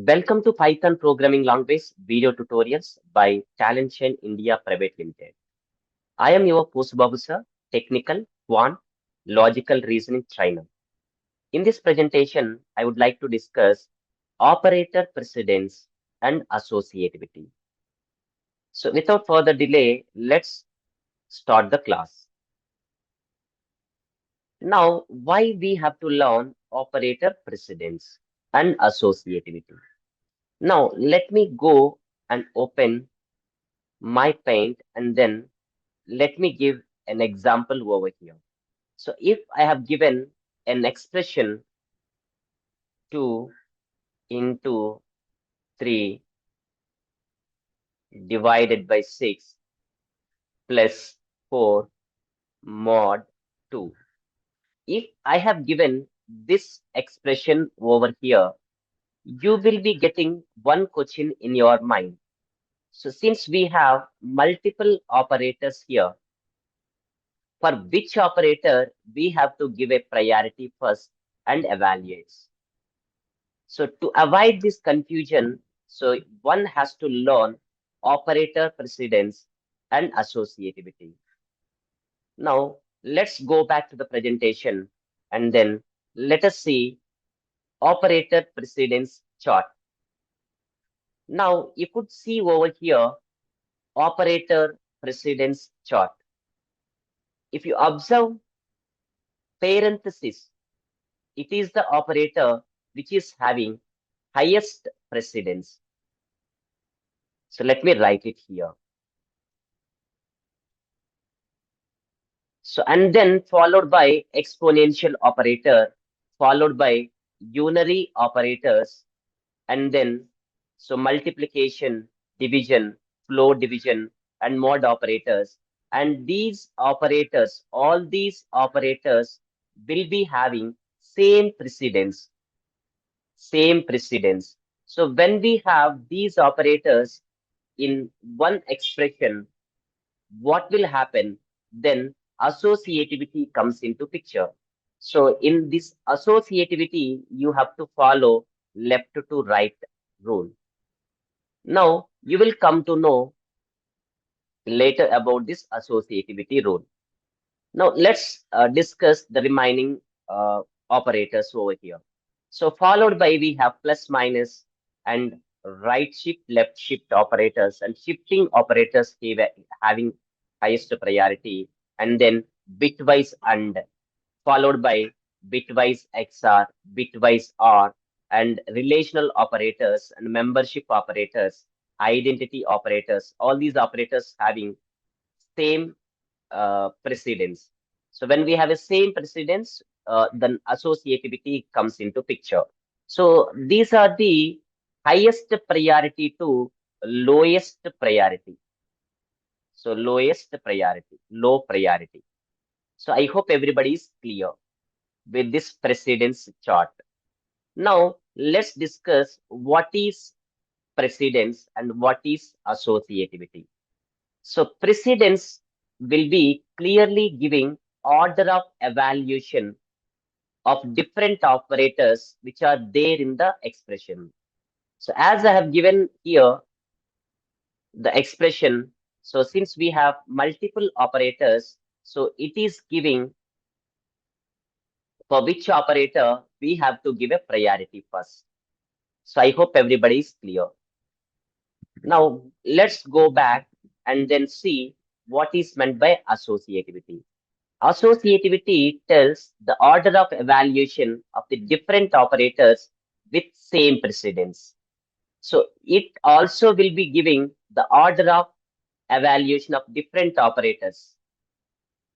Welcome to Python Programming Language video tutorials by Shine India Pvt Limited. I am your Posubabu Sir, Technical, Quant, Logical Reasoning Trainer. In this presentation, I would like to discuss operator precedence and associativity. So without further delay, let's start the class. Now, why we have to learn operator precedence and associativity? Now, let me go and open my paint and then let me give an example over here. So if I have given an expression 2 into 3 divided by 6 plus 4 mod 2. If I have given this expression over here, you will be getting one question in your mind. So since we have multiple operators here, for which operator we have to give a priority first and evaluate. So to avoid this confusion, so one has to learn operator precedence and associativity. Now let's go back to the presentation and then let us see operator precedence chart. Now you could see over here operator precedence chart. If you observe parenthesis, it is the operator which is having highest precedence. So let me write it here. So and then followed by exponential operator, followed by unary operators, and then so multiplication, division, floor division, and mod operators. And these operators, all these operators will be having same precedence, same precedence. So when we have these operators in one expression, what will happen? Then associativity comes into picture. So in this associativity, you have to follow left to right rule. Now you will come to know later about this associativity rule. Now let's discuss the remaining operators over here. So followed by we have plus minus and right shift, left shift operators and shifting operators having highest priority, and then bitwise and followed by bitwise XR, bitwise OR, and relational operators and membership operators, identity operators, all these operators having same precedence. So when we have a same precedence, then associativity comes into picture. So these are the highest priority to lowest priority. So lowest priority, low priority. So I hope everybody is clear with this precedence chart. Now let's discuss what is precedence and what is associativity. So precedence will be clearly giving order of evaluation of different operators which are there in the expression. So as I have given here the expression, so since we have multiple operators, so it is giving for which operator we have to give a priority first. So I hope everybody is clear. Now let's go back and then see what is meant by associativity. Associativity tells the order of evaluation of the different operators with same precedence. So it also will be giving the order of evaluation of different operators.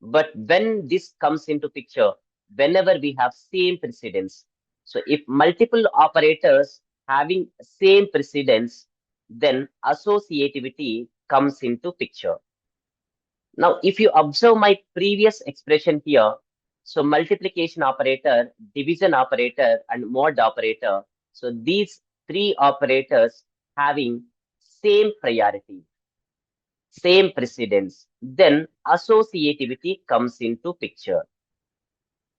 But when this comes into picture, whenever we have same precedence, so if multiple operators having same precedence, then associativity comes into picture. Now, if you observe my previous expression here, so multiplication operator, division operator, and mod operator, so these three operators having same priority, same precedence, then associativity comes into picture.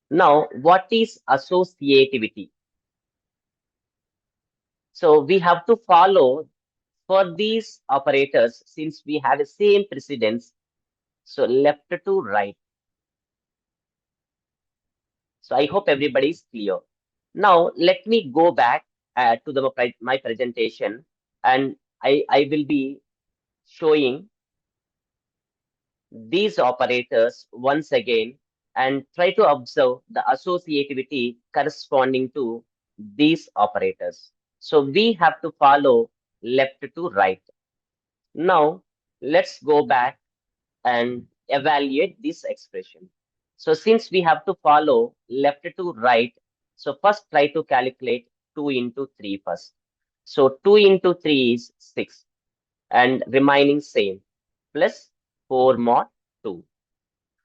Now, what is associativity? So we have to follow for these operators since we have the same precedence. So left to right. So I hope everybody is clear. Now let me go back to my presentation, and I will be showing these operators once again and try to observe the associativity corresponding to these operators. So we have to follow left to right. Now let's go back and evaluate this expression. So since we have to follow left to right, so first try to calculate 2 into 3 first. So 2 into 3 is 6 and remaining same plus 4 mod 2.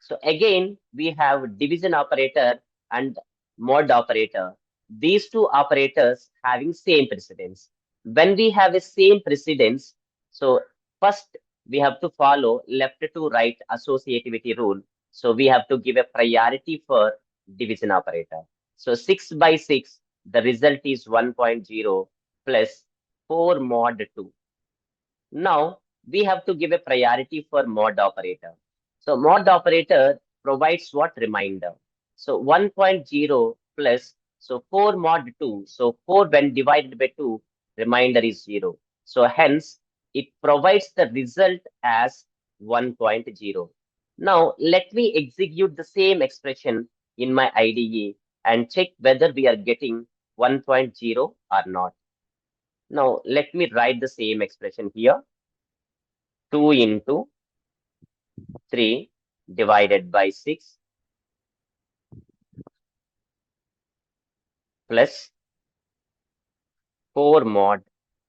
So again, we have division operator and mod operator. These two operators having same precedence. When we have a same precedence, so first we have to follow left to right associativity rule. So we have to give a priority for division operator. So 6 by 6, the result is 1.0 plus 4 mod 2. Now we have to give a priority for mod operator. So mod operator provides what reminder. So 1.0 plus, so 4 mod 2. So 4 when divided by 2, reminder is 0. So hence it provides the result as 1.0. Now let me execute the same expression in my IDE and check whether we are getting 1.0 or not. Now let me write the same expression here. 2 into 3 divided by 6 plus 4 mod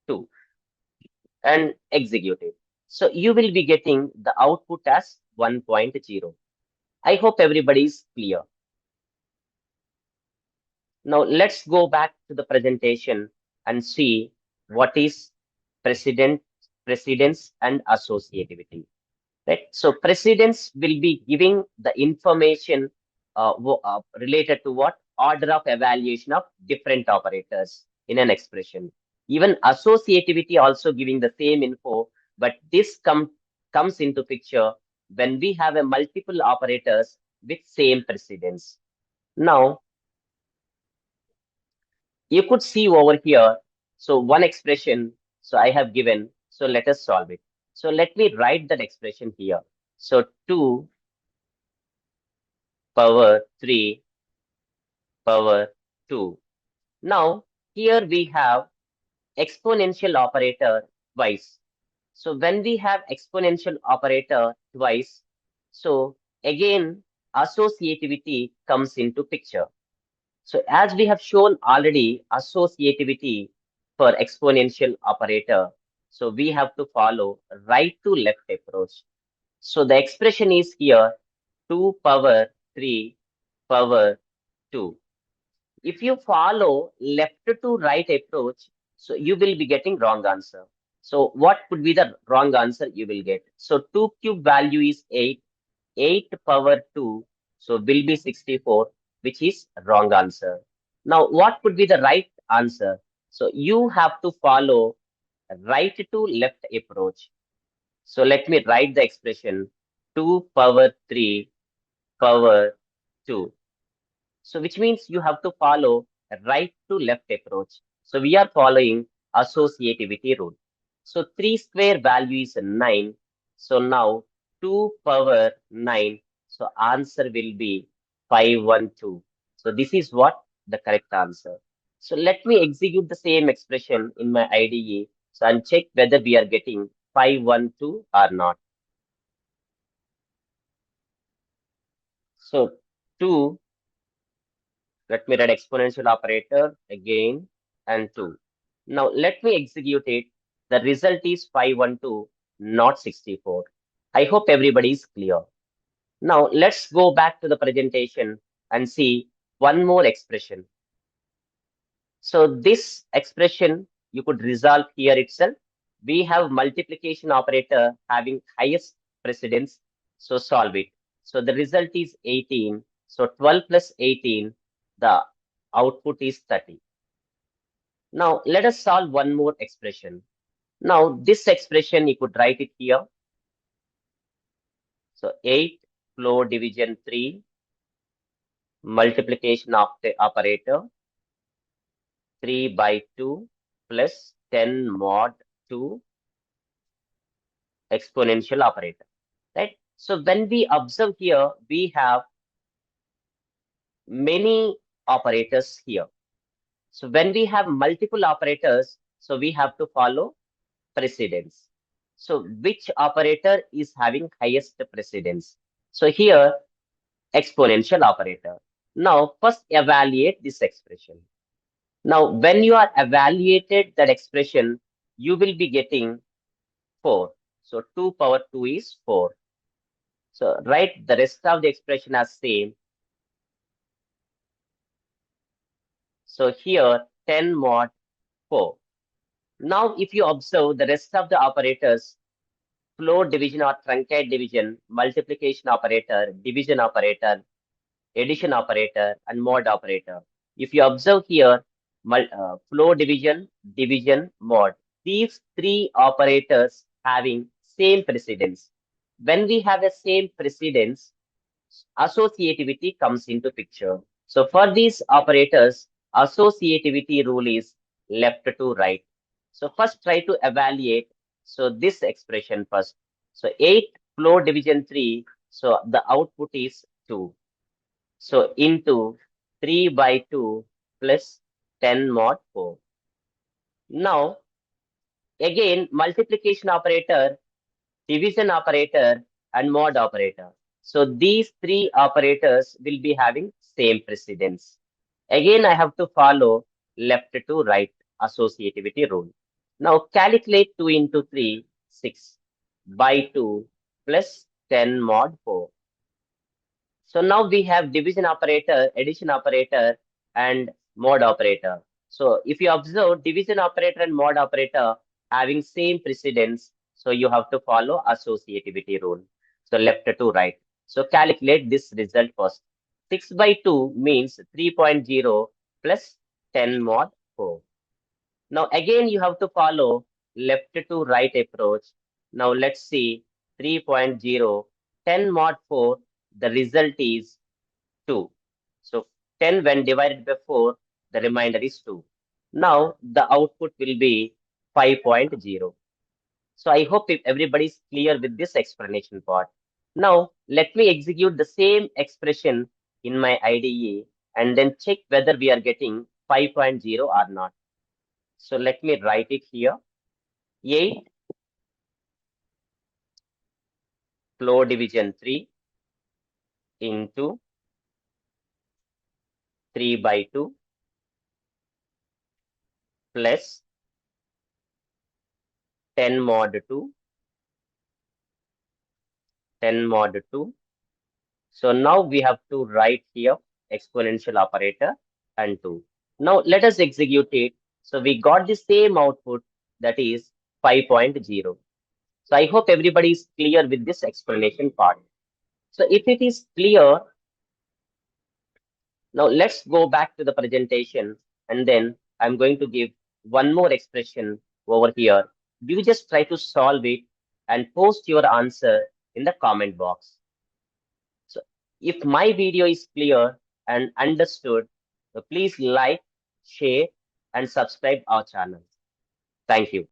2 and execute it. So you will be getting the output as 1.0. I hope everybody is clear. Now let's go back to the presentation and see what is precedent, precedence and associativity. Right? So precedence will be giving the information related to what order of evaluation of different operators in an expression. Even associativity also giving the same info, but this comes into picture when we have a multiple operators with same precedence. Now you could see over here. So one expression, so I have given. So let us solve it. So let me write that expression here. So 2 power 3 power 2. Now, here we have exponential operator twice. So when we have exponential operator twice, so again, associativity comes into picture. So as we have shown already, associativity for exponential operator, so we have to follow right to left approach. So the expression is here 2 power 3 power 2. If you follow left to right approach, so you will be getting wrong answer. So what could be the wrong answer you will get? So 2 cube value is 8, 8 power 2, so will be 64, which is wrong answer. Now what could be the right answer? So you have to follow right to left approach. So let me write the expression 2 power 3 power 2. So which means you have to follow a right to left approach. So we are following associativity rule. So 3 square value is 9. So now 2 power 9. So answer will be 512. So this is what the correct answer. So let me execute the same expression in my IDE. So and check whether we are getting 512 or not. So 2, let me write exponential operator again and 2. Now let me execute it. The result is 512, not 64. I hope everybody is clear. Now let's go back to the presentation and see one more expression. So this expression you could resolve here itself. We have multiplication operator having highest precedence. So solve it. So the result is 18. So 12 plus 18, the output is 30. Now let us solve one more expression. Now this expression you could write it here. So 8 floor division 3 multiplication of the operator 3 by 2 plus 10 mod 2 exponential operator, right? So when we observe here, we have many operators here. So when we have multiple operators, so we have to follow precedence. So which operator is having highest precedence? So here, exponential operator. Now, first evaluate this expression. Now, when you are evaluated that expression, you will be getting 4. So 2 power 2 is 4. So write the rest of the expression as same. So here 10 mod 4. Now if you observe the rest of the operators, floor division or truncate division, multiplication operator, division operator, addition operator, and mod operator. If you observe here, floor division, division, mod, these three operators having same precedence. When we have a same precedence, associativity comes into picture. So for these operators, associativity rule is left to right. So first try to evaluate. So this expression first. So 8 floor division 3. So the output is 2. So into 3 by 2 plus 10 mod 4. Now again multiplication operator, division operator, and mod operator. So these three operators will be having same precedence. Again, I have to follow left to right associativity rule. Now calculate 2 into 3, 6 by 2 plus 10 mod 4. So now we have division operator, addition operator, and mod operator. So if you observe division operator and mod operator having same precedence, so you have to follow associativity rule. So left to right. So calculate this result first. 6 by 2 means 3.0 plus 10 mod 4. Now again you have to follow left to right approach. Now let's see 3.0, 10 mod 4, the result is 2. So 10 when divided by 4, the remainder is 2. Now the output will be 5.0. So I hope if everybody is clear with this explanation part. Now let me execute the same expression in my IDE and then check whether we are getting 5.0 or not. So let me write it here. 8 floor division 3 into 3 by 2 plus 10 mod 2, 10 mod 2. So now we have to write here exponential operator and 2. Now let us execute it. So we got the same output, that is 5.0. So I hope everybody is clear with this explanation part. So if it is clear, now let's go back to the presentation and then I'm going to give one more expression over here. You just try to solve it and post your answer in the comment box. So if my video is clear and understood, so please like, share, and subscribe our channel. Thank you.